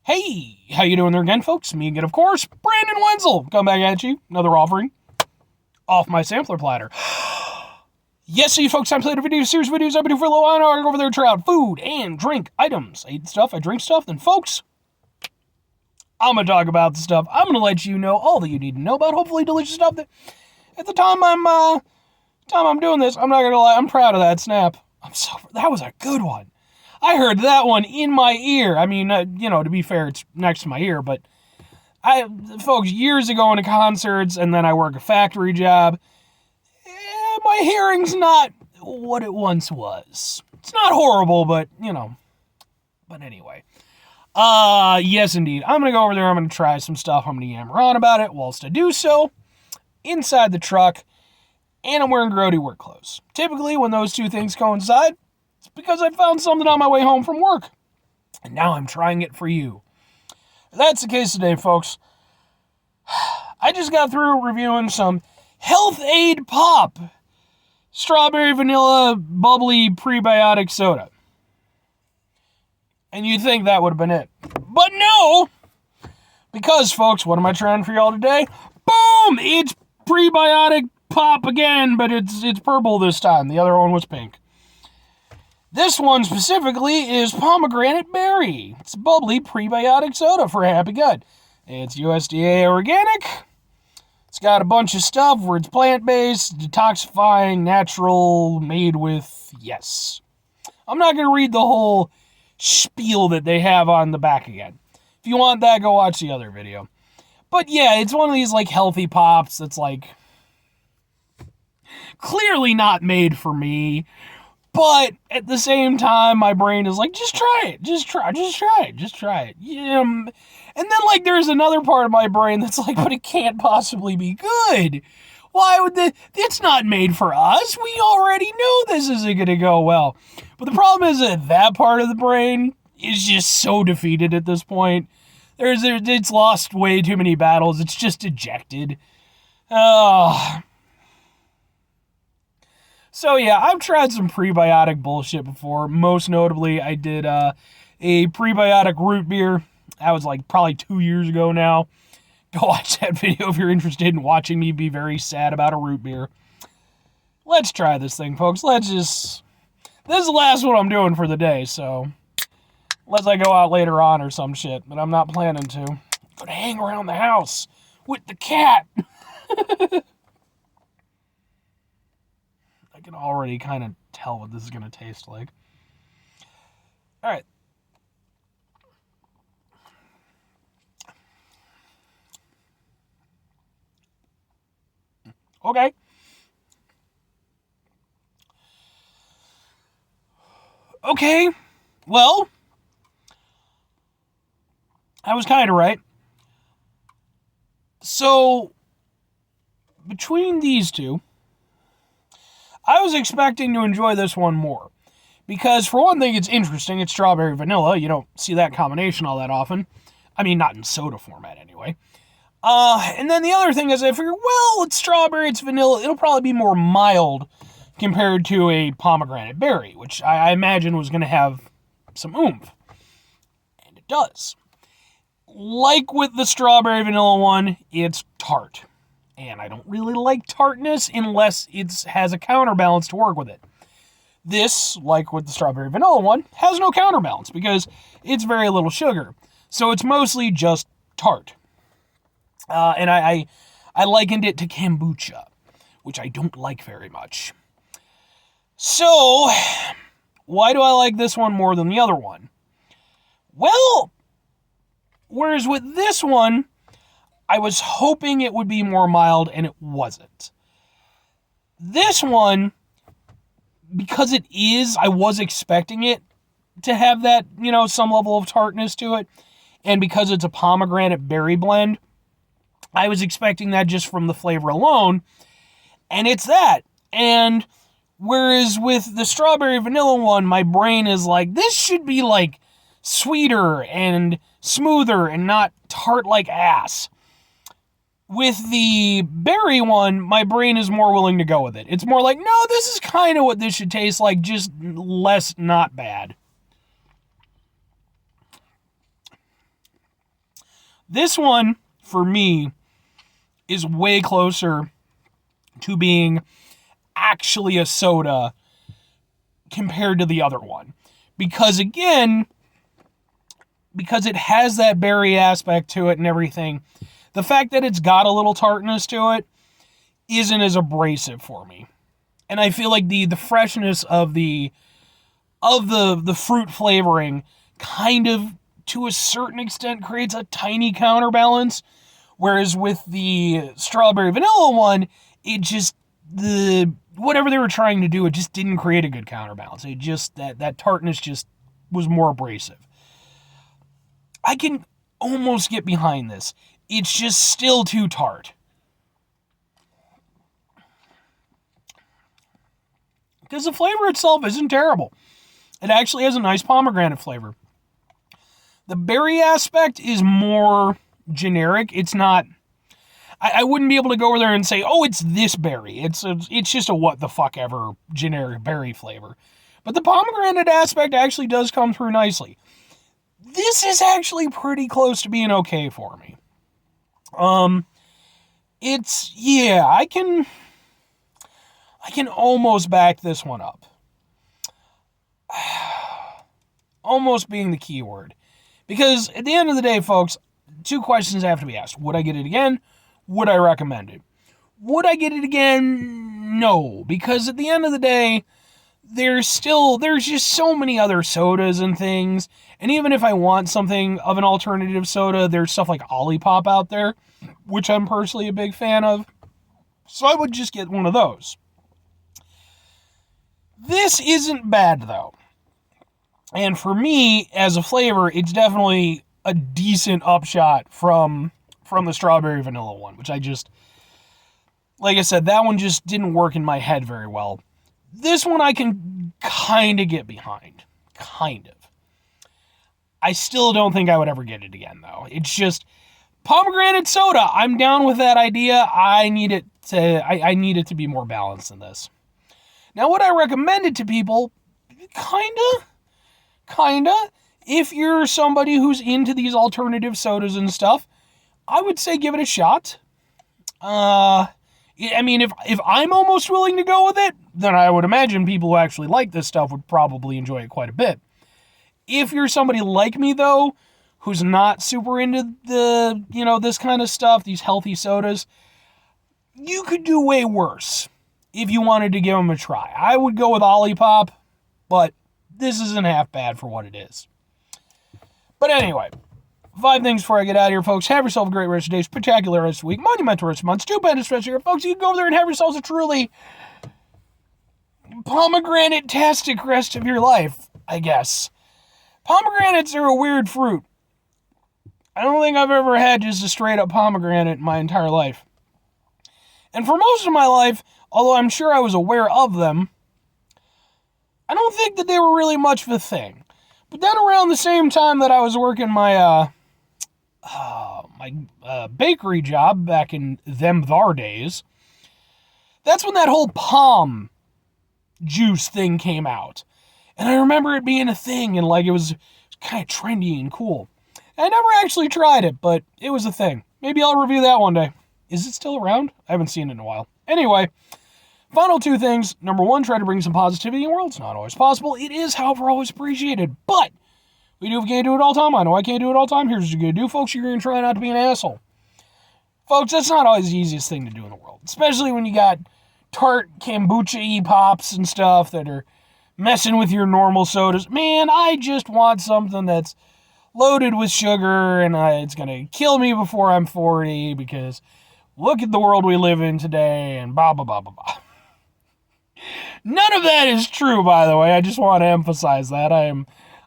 Hey, how you doing there again, folks? Me again, of course, Brandon Wenzel. Come back at you. Another offering off my sampler platter. Yes, so you folks, time to play the video series videos I've been doing for a little while now. I go over there, try out food and drink items. I eat stuff, I drink stuff, then folks, I'm going to talk about the stuff. I'm going to let you know all that you need to know about hopefully delicious stuff that at the time I'm doing this, I'm not going to lie, I'm proud of that snap. That was a good one. I heard that one in my ear. I mean, to be fair, it's next to my ear, but folks, years ago into concerts, and then I work a factory job, my hearing's not what it once was. It's not horrible, but, but anyway. Yes, indeed. I'm going to go over there, I'm going to try some stuff, I'm going to yammer on about it whilst I do so, inside the truck, and I'm wearing grody work clothes. Typically, when those two things coincide, it's because I found something on my way home from work, and now I'm trying it for you. That's the case today, folks. I just got through reviewing some Health-Ade Pop strawberry vanilla bubbly prebiotic soda. And you'd think that would have been it. But no! Because, folks, what am I trying for y'all today? Boom! It's prebiotic pop again, but it's purple this time. The other one was pink. This one specifically is pomegranate berry. It's bubbly prebiotic soda for a happy gut. It's USDA organic. It's got a bunch of stuff where it's plant-based, detoxifying, natural, made with, yes. I'm not going to read the whole spiel that they have on the back again. If you want that, go watch the other video. But yeah, it's one of these like healthy pops that's like clearly not made for me. But at the same time, my brain is like, just try it. Just try it. Yeah. And then, like, there's another part of my brain that's like, but it can't possibly be good. Why would it's not made for us. We already know this isn't going to go well. But the problem is that part of the brain is just so defeated at this point. It's lost way too many battles. It's just ejected. So yeah, I've tried some prebiotic bullshit before. Most notably, I did a prebiotic root beer. That was like probably 2 years ago now. Go watch that video if you're interested in watching me be very sad about a root beer. Let's try this thing, folks. This is the last one I'm doing for the day, so unless I go out later on or some shit, but I'm not planning to. I'm gonna hang around the house with the cat. I can already kind of tell what this is going to taste like. All right. Okay. Okay. Well, I was kind of right. So, between these two, I was expecting to enjoy this one more. Because, for one thing, it's interesting. It's strawberry vanilla. You don't see that combination all that often. I mean, not in soda format, anyway. And then the other thing is, I figured, well, it's strawberry, it's vanilla. It'll probably be more mild compared to a pomegranate berry, which I imagine was going to have some oomph. And it does. Like with the strawberry vanilla one, it's tart. And I don't really like tartness unless it has a counterbalance to work with it. This, like with the strawberry vanilla one, has no counterbalance because it's very little sugar. So it's mostly just tart. And I likened it to kombucha, which I don't like very much. So, why do I like this one more than the other one? Well, whereas with this one, I was hoping it would be more mild, and it wasn't. This one, because it is, I was expecting it to have that, some level of tartness to it. And because it's a pomegranate berry blend, I was expecting that just from the flavor alone. And it's that. And whereas with the strawberry vanilla one, my brain is like, this should be like sweeter and smoother and not tart like ass. With the berry one, my brain is more willing to go with it. It's more like, no, this is kind of what this should taste like, just less not bad. This one, for me, is way closer to being actually a soda compared to the other one. Because again, because it has that berry aspect to it and everything, the fact that it's got a little tartness to it isn't as abrasive for me. And I feel like the freshness of the fruit flavoring kind of, to a certain extent, creates a tiny counterbalance. Whereas with the strawberry vanilla one, it just, whatever they were trying to do, it just didn't create a good counterbalance. It just, that tartness just was more abrasive. I can almost get behind this. It's just still too tart. Because the flavor itself isn't terrible. It actually has a nice pomegranate flavor. The berry aspect is more generic. It's not... I wouldn't be able to go over there and say, oh, it's this berry. It's just a what the fuck ever generic berry flavor. But the pomegranate aspect actually does come through nicely. This is actually pretty close to being okay for me. I can almost back this one up. Almost being the key word. Because at the end of the day, folks, two questions have to be asked. Would I get it again? Would I recommend it? Would I get it again? No. Because at the end of the day, there's just so many other sodas and things. And even if I want something of an alternative soda, there's stuff like Health-Ade Pop out there, which I'm personally a big fan of. So I would just get one of those. This isn't bad, though. And for me, as a flavor, it's definitely a decent upshot from the strawberry vanilla one, which I just, like I said, that one just didn't work in my head very well. This one I can kind of get behind. Kind of. I still don't think I would ever get it again, though. It's just pomegranate soda. I'm down with that idea. I need it to be more balanced than this. Now, would I recommend it to people? Kinda. If you're somebody who's into these alternative sodas and stuff, I would say give it a shot. I mean, if I'm almost willing to go with it, then I would imagine people who actually like this stuff would probably enjoy it quite a bit. If you're somebody like me, though, who's not super into this kind of stuff, these healthy sodas, you could do way worse if you wanted to give them a try. I would go with Health-Ade Pop, but this isn't half bad for what it is. But anyway, 5 things before I get out of here, folks. Have yourself a great rest of your day, spectacular rest of the week, monumental rest of the month, stupendous rest of your folks. You can go over there and have yourselves a truly pomegranate-tastic rest of your life, I guess. Pomegranates are a weird fruit. I don't think I've ever had just a straight-up pomegranate in my entire life. And for most of my life, although I'm sure I was aware of them, I don't think that they were really much of a thing. But then around the same time that I was working my bakery job back in them thar days, that's when that whole pom juice thing came out. And I remember it being a thing, and it was kind of trendy and cool. I never actually tried it, but it was a thing. Maybe I'll review that one day. Is it still around? I haven't seen it in a while. Anyway, final 2 things. Number 1, try to bring some positivity in the world. It's not always possible. It is, however, always appreciated. But we can't do it all the time. I know I can't do it all the time. Here's what you're going to do, folks. You're going to try not to be an asshole. Folks, that's not always the easiest thing to do in the world. Especially when you got tart kombucha-y pops and stuff that are messing with your normal sodas. Man, I just want something that's loaded with sugar, and it's going to kill me before I'm 40, because look at the world we live in today, and blah, blah, blah, blah, blah. None of that is true, by the way. I just want to emphasize that. I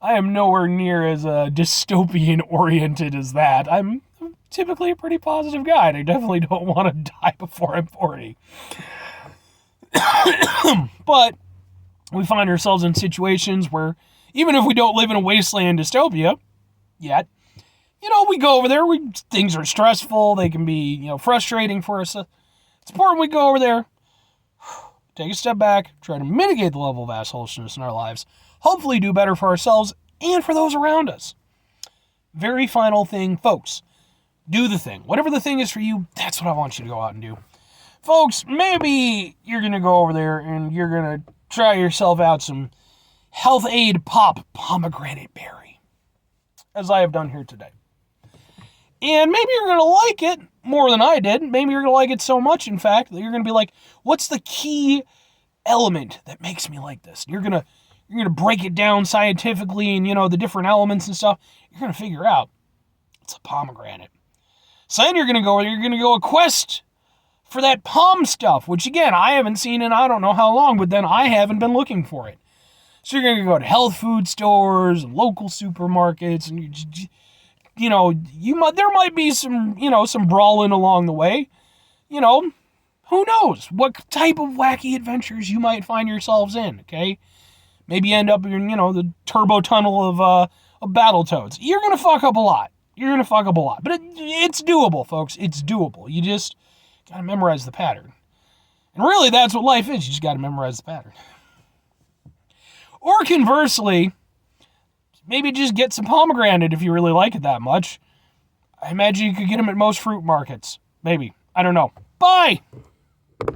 am nowhere near as dystopian-oriented as that. I'm typically a pretty positive guy, and I definitely don't want to die before I'm 40. But we find ourselves in situations where, even if we don't live in a wasteland dystopia yet, we go over there, things are stressful, they can be, frustrating for us. It's important we go over there, take a step back, try to mitigate the level of assholishness in our lives, hopefully do better for ourselves and for those around us. Very final thing, folks. Do the thing. Whatever the thing is for you, that's what I want you to go out and do. Folks, maybe you're going to go over there and you're going to try yourself out some Health-Ade Pop Pomegranate Berry, as I have done here today. And maybe you're going to like it more than I did. Maybe you're going to like it so much, in fact, that you're going to be like, what's the key element that makes me like this? You're going to break it down scientifically and, the different elements and stuff. You're going to figure out it's a pomegranate. So then you're going to go a quest for that pom stuff, which again, I haven't seen in I don't know how long, but then I haven't been looking for it. So you're going to go to health food stores and local supermarkets, and there might be some brawling along the way. Who knows what type of wacky adventures you might find yourselves in, okay? Maybe you end up in, the turbo tunnel of Battletoads. You're going to fuck up a lot. But it's doable, folks. It's doable. You just got to memorize the pattern. And really, that's what life is. You just got to memorize the pattern. Or conversely, maybe just get some pomegranate if you really like it that much. I imagine you could get them at most fruit markets. Maybe. I don't know. Bye!